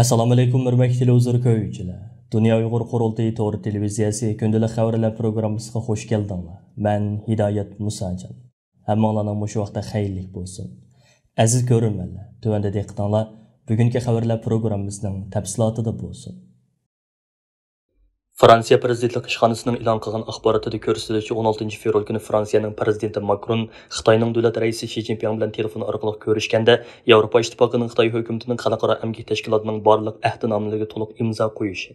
Assalomu alaykum hurmatli televizor ko'ruvchilar. Dunyo Uyg'ur qurultiyi to'g'ri televiziyasi kundalik xabarlar programmasiga xush keldinglar. Men Hidoyat Musajon. Hammanglarning mush vaqtda xayrlik bo'lsin. Aziz ko'ruvchilar, tuvanda diqqatinglar bugungi xabarlar programmasining tafsilotida bo'lsin. Fransiya prezidentlik ishxonasining e'lon qilgan axborotida ko'rsatilishicha 16 fevral kuni Fransiyaning prezidenti Macron Xitoyning davlat raisi Xi Jinping bilan telefon orqali ko'rishganda Yevropa ittifoqining Xitoy hukumatining xalqaro amgak tashkilotining barliq ahdnomasiga to'liq imzo qo'yishi.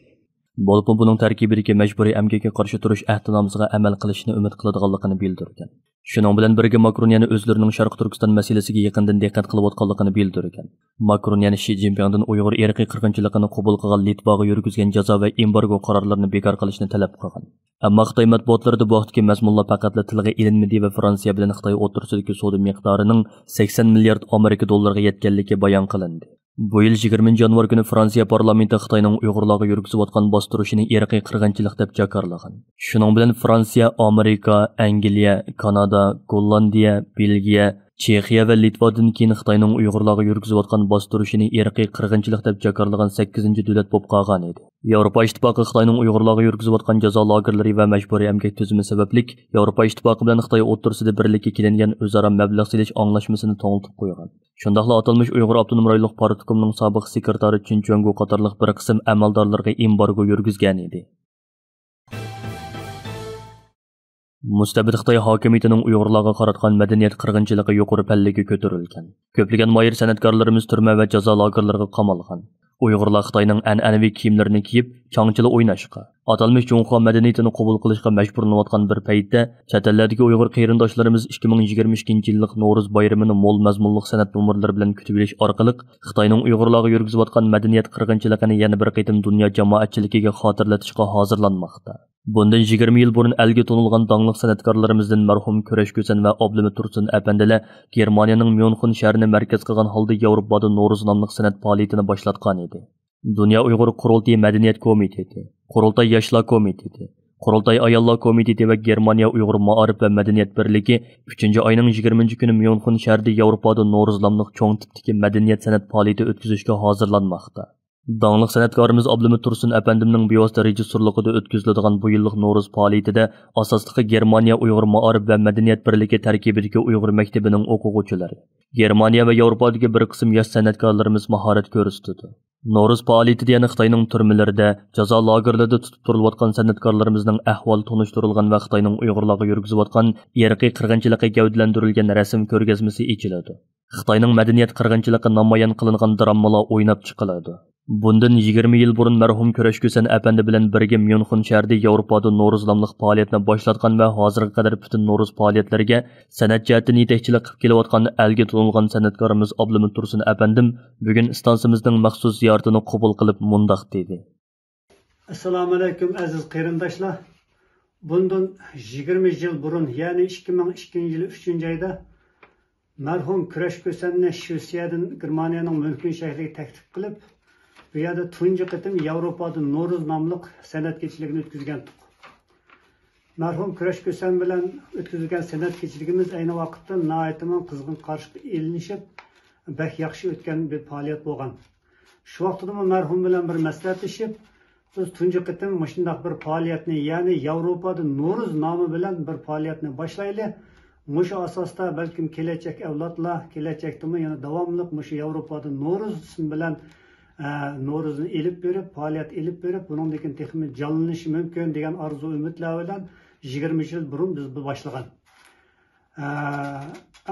Bo'lib buning tarkibidagi majburiy amgakka qarshi turish ahdnomasiga amal qilishni umid qiladiganligini bildirgan. Shuning bilan birga Macron yana o'zlarining Sharq Turkiston masalasiga yaqindan diqqat qilayotganligini bildirgan. Macron yana Xi Jinpingdan Uyg'ur irqiy qirg'inchiligini qabul qilgan Litvaga yurgizgan jazo va embargo qarorlarini bekor qilishni talab qilgan. Ammo Xitoy matbuotlarida bu vaqtdagi mazmunlar faqat tilga ilinmadi va Fransiya bilan Xitoy o'rtasidagi savdo miqdorining 80 milliard Amerika dollariga yetganligi bayon qilindi. Bu yil 20 yanvar kuni Fransiya parlamenti Xitoyning Uyg'urlarga yurgizayotgan bostirishini irqiy qirg'inchilik deb jakarlagan. Shuning bilan Fransiya, Amerika, Angliya, Kanada, Gollandiya, Belgiya, Chexiya va Litvadan keyin Xitoyning Uyg'urlarga yurgizayotgan bostirishini irqiy qirg'inchilik deb jakarlagan 8-davlat bo'lib qolgan edi. Yevropa ittifoqi Xitoyning Uyg'urlarga yurgizayotgan jazo lagerlari va majburiy emgak tuzumi sababli Yevropa ittifoqi bilan Xitoy o'rtasida birlikka kelingan o'zaro mablag' selish anglashmasini to'g'rilib qo'ygan. Shundaqla atalmish Uyg'ur Avtonom rayonlik partiyasining sobiq sekretari Chin Chuangu qatorliq bir qism amaldorlarga embargo yurgizgan edi. Mustabid Xitoy hokimiyatining Uyg'urlarga qaratgan madaniyat qirg'inchiligi yuqori pallaga ko'tarilgan. Ko'plagan moyir san'atkorlarimiz turma va jazo lagerlariga qamalgan. Uyg'urlar Xitoyning an'anaviy kiyimlarini kiyib, changchila o'ynashga, atalmish Junxo madaniyatini qabul qilishga majburlanayotgan bir paytda, chet ellardagi Uyg'ur qarindoshlarimiz 2022-yillik Navro'z bayramini mo'l mazmunli san'at numurlari bilan kutib olish orqali Xitoyning Uyg'urlarga yurgizayotgan madaniyat qirg'inchiligini yana bir qaytim dunyo jamoatchiligiga xotirlatishga hozirlanmoqda. Bundan 20 yil burun elga to'nilgan dangliq san'atkorlarimizdan marhum Kurash Ko'san va Oblimi Tursun apandilar Germaniyaning Myunxen shahrini markaz qilgan holda Yevropada Navro'z nomli san'at faoliyatini boshlatgan edi. Dunyo Uyg'ur qurultiyi madaniyat komiteti, Qurultay yoshlar komiteti, Qurultay ayollar komiteti va Germaniya Uyg'ur ma'arif va madaniyat birligi 3-oyning 20-kuni Myunxen shahrida Yevropada Navro'z nomli cho'ng tipdagi madaniyat san'at faoliyati o'tkazishga hozirlanmoqda. Dangliq san'atkorimiz Oblimi Tursun apandimning bevosita rejissorligida o'tkaziladigan bu yillik Navro'z faoliyatida asosliqi Germaniya Uyg'ur ma'arif va madaniyat birligi tarkibidagi Uyg'ur maktabining o'quvchilari, Germaniya va Yevropadagi bir qism yosh san'atkorlarimiz mahorat ko'rsatdi. Navro'z faoliyatida yana Xitoyning turmalarida, jazo lagerlarida tutib turilayotgan san'atkorlarimizning ahvoli tunishtirilgan va Xitoyning Uyg'urlarga yurgizayotgan irqiy qirg'inchilikka gavdalantirilgan rasm ko'rgazmasi ochiladi. Xitoyning madaniyat qirg'inchiligi namoyon qilingan dramalar o'ynab chiqiladi. Bundan 20 yil burun marhum Kurash Ko'san apandi bilan birga Myunxen shahrida Yevropada Navro'z nomli faoliyatni boshlatgan va hozirga qadar butun Navro'z faoliyatlariga san'at jihatdan yetakchilik qilib kelayotgan elga to'nilgan san'atkorimiz Oblimi Tursun apandim bugun istansimizning maxsus ziyoratini qabul qilib mundoq dedi. Assalomu alaykum aziz qarindoshlar. Bundan 20 yil burun, ya'ni 2002-yil 3-oyda marhum Kurash Ko'sanni Shvetsiyadan Germaniyaning Myunxen shahriga taklif qilib, bu yerda tunji qitim Yevropada Navro'z nomli san'at kechiligini o'tkazgandik. Marhum Kurash Ko'san bilan o'tkazilgan san'at kechiligimiz ayni vaqtda nihoyatda qizg'in qarshi elinishib, bak yaxshi o'tgan bir faoliyat bo'lgan. Shu vaqtda marhum bilan bir maslahatlashib, biz tunji qitim shunday bir faoliyatni, ya'ni Yevropada Navro'z nomi bilan bir faoliyatni boshlaylik. Mushu asosda balkim kelajak avlodlar, kelajakda yana davomli mushu Yevropada Navro'z ismi bilan Navro'zni elib berib, faoliyat elib berib, buningdan keyin texnik jonlanishi mumkin degan orzu umidlar bilan 20 yil burun biz bu boshlagan.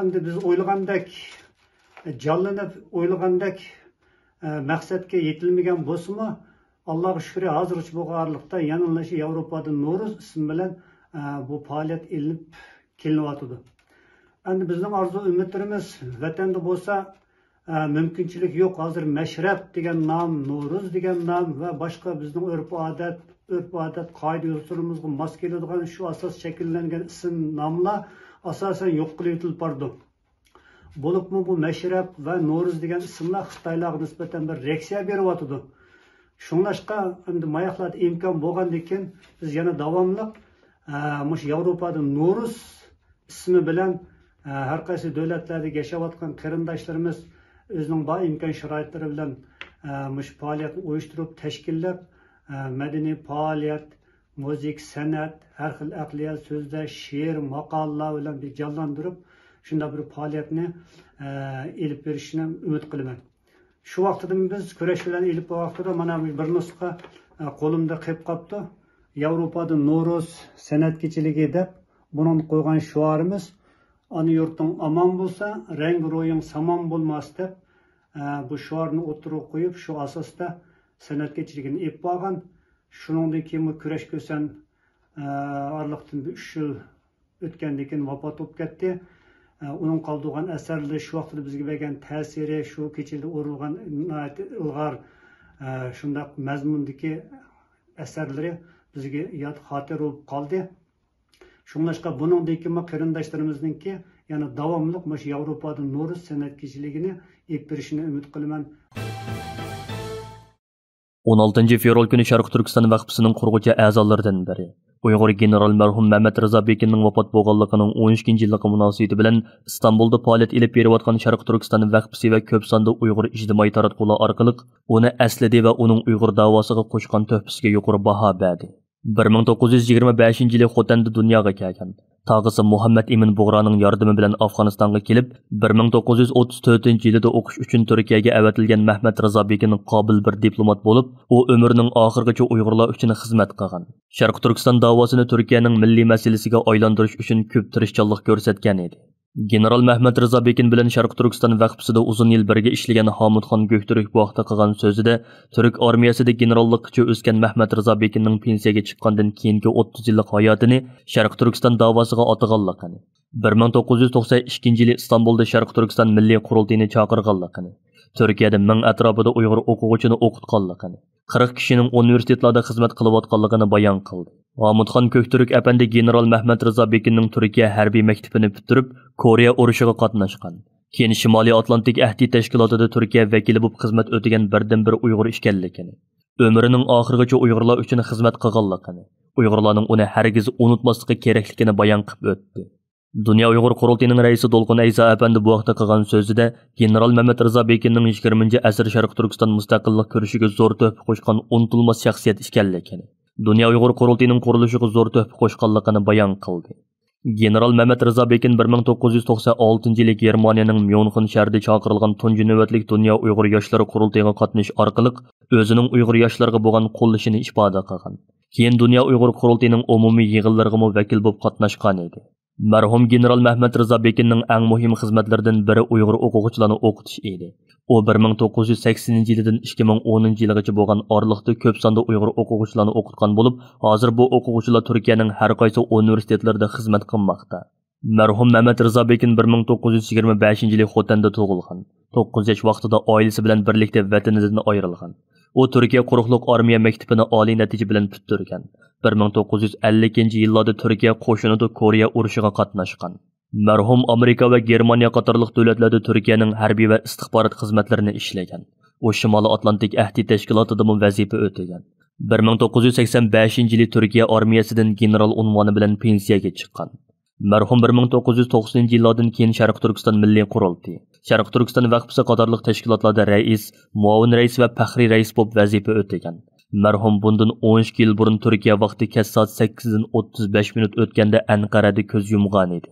Endi biz o'ylagandek jonlanib, o'ylagandek maqsadga yetilmagan bo'lsa-mu, Allohga shukr, hozircha bu qarliqda yana Yevropada Navro'z ismi bilan bu faoliyat elib kelinyapti. Endi bizning orzu umidlarimiz vatanda bo'lsa mümkünçilik yok. Hazır meşrep degan nom, Navro'z degan nom va boshqa bizning örf-odat, qoida usulumizga mos keladigan shu asos shakllangan ism nomlar asosan yo'q qilib o'tilib bordi. Bo'libmi bu meşrep va Navro'z degan ismlar Xitoylarga nisbatan bir reaksiya beryapti. Shunlashqa endi moyoqlarda imkon bo'lgandan keyin biz yana davomli mush Yevropada Navro'z ismi bilan har qaysi davlatlarda yashayotgan qarindoshlarimiz o'zining bor imkon sharoitlari bilan mush faoliyatni uyushtirib, tashkillab, madaniy faoliyat, müzik, san'at, har xil aqliyat, so'zlar, she'r, maqolalar bilan jonlantirib, shunday bir faoliyatni elib berishni umid qilaman. Shu vaqtda biz kurash bilan elib vaqtida mana bir nusxa qo'limda qilib qolibdi. Yevropada No'roz san'at kechiligi deb bunun qo'ygan shuarimiz ana yurting omon bo'lsa, rang ro'ying samon bo'lmas deb bu shuarni o'tirib qo'yib, shu asosda san'at kechiligini ep bo'lgan. Shuningdek keyin kurash ko'san orliqdan 3 yil o'tgandan keyin vafot bo'lib ketdi. Onun qoldirgan asarlar shu vaqtda bizga bergan ta'siri, shu kechilda o'rilgan ilg'or shunday mazmundagi asarlari bizga yod xotir bo'lib qoldi. Shunlashqa buningdagi qarindoshlarimizninki yana davomli shu Yevropada No'roz san'at kechiligini ep berishini umid qilaman. 16 fevral kuni Sharq Turkiston vaqfisining qurg'uchi a'zolaridan biri Uyg'ur general marhum Mehmet Rıza Bekinning vafot bo'lganligining 13-yilligi munosabati bilan Istanbulda faoliyat olib berayotgan Sharq Turkiston vaqfisi va ko'p sonli Uyg'ur ijtimoiy taratqular orqali uni aslidi va uning Uyg'ur davosiga qo'shgan tuhfasiga yuqori baho berdi. 1925-yili Xotanda dunyoga kelgan. Tag'isi Muhammad Emin Bug'roning yordami bilan Afg'onistonga kelib, 1934-yilda o'qish uchun Turkiyaga avatilgan Mehmet Rıza Bekin qobil bir diplomat bo'lib, u umrining oxirigacha Uyg'urlar uchun xizmat qilgan. Sharq Turkiston davosini Turkiyaning milliy masalasiga aylantirish uchun ko'p tirishchanlik ko'rsatgan edi. General Mehmet Rıza Bekin bilan Sharq Turkiston vaqfisida uzun yil birga ishlagan Hamidxon Göktürk bu vaqtda qilgan so'zida Turk armiyasida generallikcha o'sgan Mehmet Rıza Bekinning pensiyaga chiqqandan keyingi 30 yillik hayotini Sharq Turkiston davosiga ataganligini, 1992-yili Istanbulda Sharq Turkiston milliy qurultayini chaqirganligini, Turkiyada 1000 atrofida Uyg'ur o'quvchini o'qitganligini, 40 kishining universitetlarda xizmat qilayotganligini bayon qildi. Hamidxon Göktürk apandi general Mehmet Rıza Bekinning Turkiya harbiy maktabini bitirib, Koreya urushiga qatnashgan. Keyin Shimoliy Atlantik ahdi tashkilotida Turkiya vakili bo'lib xizmat o'tagan birdan-bir Uyg'ur ekanligini, umrining oxirigacha Uyg'urlar uchun xizmat qilganligini, Uyg'urlarning uni hargiz unutmasligi kerakligini bayon qilib o'tdi. Dünya Uyg'ur qurultayining raisi Dolqun Aysa apandi bu vaqtda qilgan so'zida general Mehmet Rıza Bekinning 20-asr Sharq Turkiston mustaqillik ko'rishiga zo'r tuhfa qo'shgan unutilmas shaxsiyat ekanligini, Dünya Uyg'ur qurultayining qurilishiga zo'r tuhfa qo'shganligini bayon qildi. General Mehmet Rıza Bekin 1996-yili Germaniyaning Myunxen shahrida chaqirilgan tunji navbatlik Dünya Uyg'ur yoshlari qurultayiga qatnash orqali o'zining Uyg'ur yoshlariga bo'lgan qo'llashini ifoda qilgan. Keyin Dünya Uyg'ur qurultayining umumiy yig'inlariga vakil bo'lib qatnashgan edi. Marhum general Mehmet Rıza Bekinning eng muhim xizmatlaridan biri Uyg'ur o'quvchilarni o'qitish edi. U 1980-yildan 2010-yilgacha bo'lgan oraliqda ko'p sonli Uyg'ur o'quvchilarni o'qitgan bo'lib, hozir bu o'quvchilar Turkiyaning har qaysi universitetlarida xizmat qilmoqda. Marhum Mehmet Rıza Bekin 1925-yili Xotanda tug'ilgan. 9 yosh vaqtida oilasi bilan birlikda vatanidan ayrilgan. U Turkiya quruqliq armiya maktabini oliy natija bilan bitirgan. 1950-yillarda Turkiya qo'shinida Koreya urushiga qatnashgan. Marhum Amerika va Germaniya qatorliq davlatlarda Turkiyaning harbiy va istixborot xizmatlarini ishlagan. U Shimoliy Atlantik ahdi tashkilotida vazifa o'tagan. 1985-yili Turkiya armiyasidan general unvoni bilan pensiyaga chiqqan. Marhum 1990-yillardan keyin Sharq Turkiston milliy qurultayi, Sharq Turkiston vaqfisi qatorliq tashkilotlarda rais, muavin rais va faxriy rais bo'lib vazifa o'tagan. Marhum bundan 12 yil burun Turkiya vaqti kech soat 8 dan 35 minut o'tganda Anqarada ko'z yumgan edi.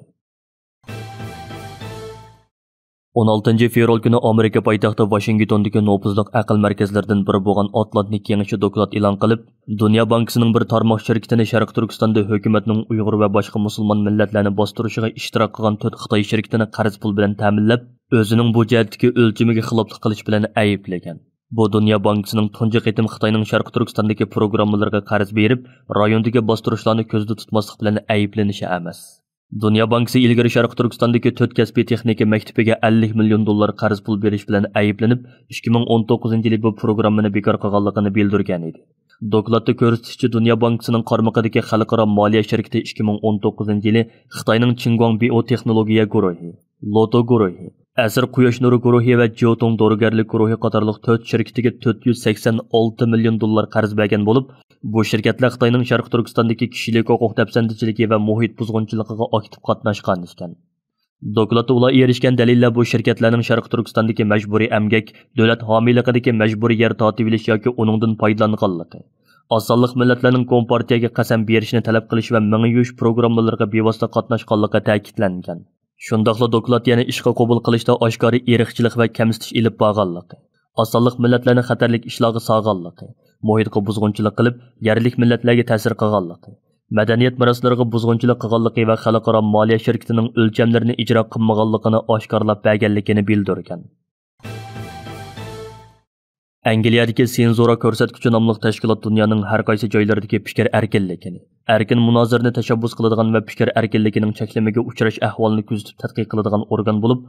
16 fevral kuni Amerika poytaxti Washingtondagi nopuzliq aql markazlaridan biri bo'lgan Atlantik kengashi doklad e'lon qilib, Dunyo bankisining bir tarmoq shirkatini Sharq Turkistonda hukumatning Uyg'ur va boshqa musulmon millatlarni bostirishiga ishtirok qilgan 4 Xitoy shirkatini qarz pul bilan ta'minlab, o'zining bu jihatdagi o'lchamiga xiloflik qilish bilan ayblagan. Bu Dunyo bankisining tunji qitim Xitoyning Sharq Turkistondagi programmalarga qarz berib, rayondagi bostirishlarni ko'zda tutmaslik bilan ayblanishi emas. Dunyo bankisi ilgari Sharq Turkistondagi 4 kasbiy texnika maktabiga 50 million dollar qarz pul berish bilan ayblanib, 2019-yili bu programmani bekor qilganligini bildirgan edi. Dokladda ko'rsatishicha, Dunyo bankisining qarmog'idagi xalqaro moliya shirkati 2019-yili Xitoyning Qinguang biotexnologiya guruhi, Loto guruhi, Asr Quyosh nuri guruhi va Jiotong dorigarlik guruhi qatorliq 4 shirkatiga 486 million dollar qarz bergan bo'lib, bu shirkatlar Xitoyning Sharq Turkistondagi kishilik huquq tafsandachiligi va muhit buzg'unchiligiga aktiv qatnashgan ekan. Dokladda ular erishgan dalillar bu shirkatlarning Sharq Turkistondagi majburiy emgak, davlat homiyligidagi majburiy yer tortib olish yoki uningdan foydalanganligi, osonlik millatlarning kompartiyaga qasam berishni talab qilish va ming yuvish programmalariga bevosita qatnashganligi ta'kidlangan. Shundaqla doklad yana ishga qabul qilishda oshkora irqchilik va kamsitish ilib borganligi, osonlik millatlarning xatarlik ishlarga solganligi, muhitga buzg'unchilik qilib, yerlik millatlarga ta'sir qilganligi, madaniyat meroslariga buzg'unchilik qilganligi va xalqaro moliya shirkatining o'lchamlarini ijro qilmaganligini oshkorlab berganligini bildirgan. Angliyadagi senzura ko'rsatkichi nomli tashkilot dunyoning har qaysi joylaridagi fikr erkinligini, erkin munozirani tashabbus qiladigan va fikr erkinligining cheklamaga uchrash ahvolini kuzatib tadqiq qiladigan organ bo'lib,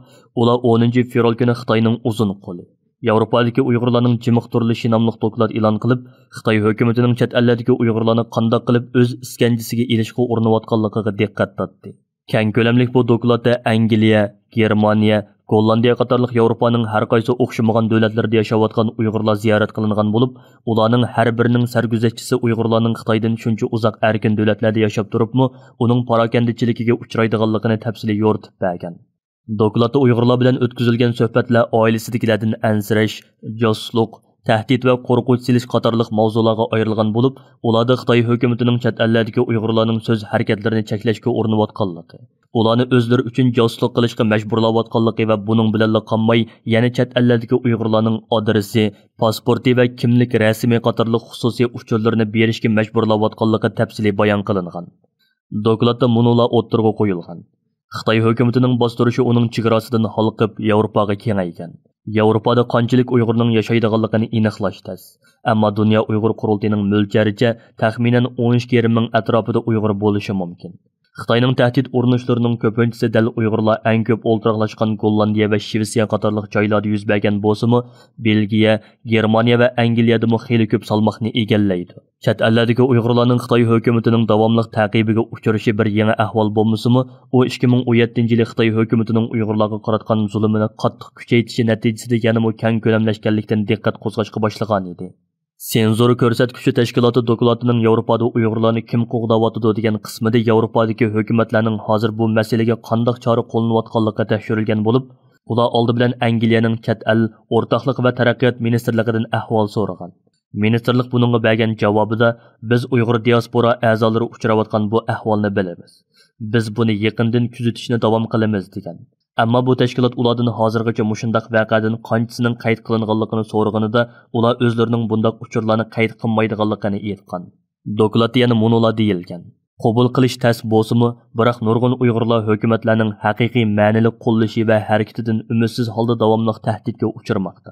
ular 10-fevral kuni Xitoyning uzun qo'li, Yevropadagi Uyg'urlarning jimiqtirilishi nomli doklad e'lon qilib, Xitoy hukumatining chet ellardagi Uyg'urlarni qanday qilib o'z iskanjisiga ilishga urinayotganligiga diqqat tortdi. Keng ko'lamli bu dokladda Angliya, Germaniya, Gollandiya qatorliq Yevropaning har qaysi o'xshamagan davlatlarda yashayotgan Uyg'urlar ziyorat qilingan bo'lib, ularning har birining sarguzashtchisi Uyg'urlarning Xitoydan shuncha uzoq erkin davlatlarda yashab turibmi, uning parokandichiligiga uchraydiganligini tafsiliy yo'ritib bergan. Dokladda Uyg'urlar bilan o'tkazilgan suhbatlar oilasidagilardan ansirash, josuslik, tahdid va qo'rquv silish qatorliq mavzularga ayrilgan bo'lib, ularda Xitoy hukumatining chet ellardagi Uyg'urlarning so'z harakatlarini cheklashga urinayotganligi, ularni o'zlari uchun josuslik qilishga majburlayotganligi va buning bilan qolmay, yana chet ellardagi Uyg'urlarning adresi, pasporti va kimlik rasmiy qatorliq xususiy uchurlarini berishga majburlayotganligi tafsiliy bayon qilingan. Dokladda munolar o'ttirg'a qo'yilgan. Xitoy hukumatining bostirishi uning chegarasidan xalqib Yevropaga kengaygan. Yevropada qanchalik Uyg'urning yashaydiganligini aniqlash tez. Ammo Dunyo Uyg'ur qurultiyining mo'ljaricha taxminan 12,5 ming atrofida Uyg'ur bo'lishi mumkin. Xitoyning tahdid urinishlarining ko'pinchisi dal Uyg'urlar eng ko'p o'ltiraqlashgan Gollandiya va Shvetsiya qatorliq joylarda yuz bergan bo'lsa-mu, Belgiya, Germaniya va Angliyada xeyli ko'p salmoqni egallaydi. Chet ellardagi Uyg'urlarning Xitoy hukumatining davomli taqibiga uchrashi bir yangi ahvol bo'lmasa-mu, u 2017-yili Xitoy hukumatining Uyg'urlarga qaratgan zulmini qattiq kuchaytirishi natijasida yana keng ko'lamlashganlikdan diqqat qo'zg'ashga boshlagan edi. Senzura ko'rsatkichi tashkiloti dokladining Yevropada Uyg'urlarni kim qo'g'dayotdi degan qismida Yevropadagi hukumatlarning hozir bu masalaga qanday chora qo'llanayotganligi tekshirilgan bo'lib, ular oldi bilan Angliyaning chet el, o'rtoqlik va taraqqiyot ministrligidan ahvol so'ragan. Ministrlik buningga bergan javobida, biz Uyg'ur diaspora a'zolari uchrayotgan bu ahvolni bilamiz. Biz buni yaqindan kuzatishni davom qilamiz degan. Ammo bu tashkilot ulardan hozirgacha mushundaq voqeadan qanchasining qayd qilinganligini so'raganida, ular o'zlarining bundaq uchurlarni qayd qilmaydiganligini aytgan. Dokladda yana munolar deyilgan. Qabul qilish tas bo'lsa-mu, biroq nurg'un Uyg'urlar hukumatlarning haqiqiy ma'nili qo'llashi va harakatidan umidsiz holda davomli tahdidga uchirmoqda.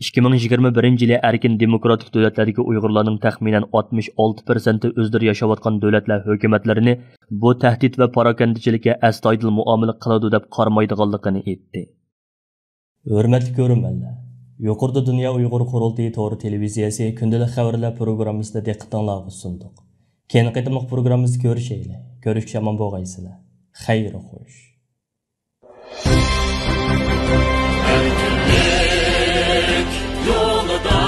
2021-yili erkin demokratik davlatlardagi Uyg'urlarning taxminan 66% o'zlari yashayotgan davlatlar hukumatlarini bu tahdid va parokandichilikka astoydil muomala qiladi deb qaramaydiganligini aytdi. Hurmatli ko'ruvchilar, yuqorida Dunyo Uyg'ur qurultiyi to'g'ri televiziyasi kundalik xabarlar programmasida diqqatingizga sundiq. Keyin qitimliq programmamizni ko'rishaylik. Ko'rishga omon bo'lgaysizlar. Xayr xo'sh. Yolda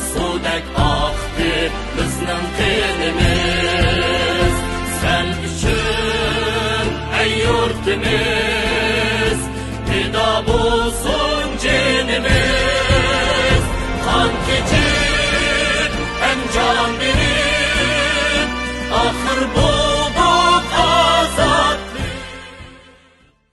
sudek aktı bizning qinimiz, sen üçün ey yurtimiz, fida bo'lsin